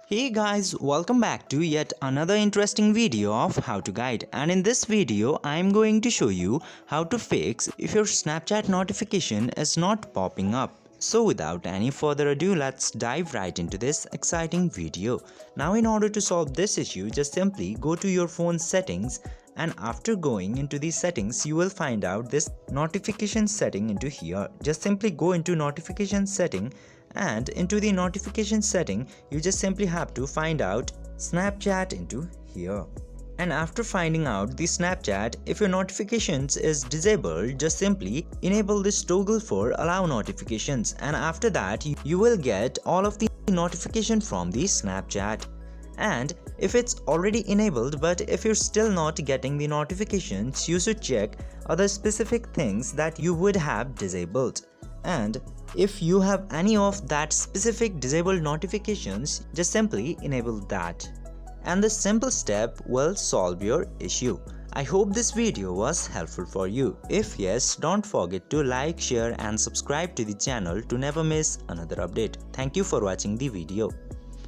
Hey guys, welcome back to yet another interesting video of how to guide, and in this video I am going to show you how to fix if your Snapchat notification is not popping up. So without any further ado, let's dive right into this exciting video. Now in order to solve this issue, just simply go to your phone settings, and after going into these settings you will find out this notification setting into here. Just simply go into notification setting, and into the notification setting you just simply have to find out Snapchat into here. And after finding out the Snapchat, if your notifications is disabled, just simply enable this toggle for allow notifications, and after that you will get all of the notification from the Snapchat. And if it's already enabled, but if you're still not getting the notifications, you should check other specific things that you would have disabled. And if you have any of that specific disabled notifications, just simply enable that. And this simple step will solve your issue. I hope this video was helpful for you. If yes, don't forget to like, share and subscribe to the channel to never miss another update. Thank you for watching the video.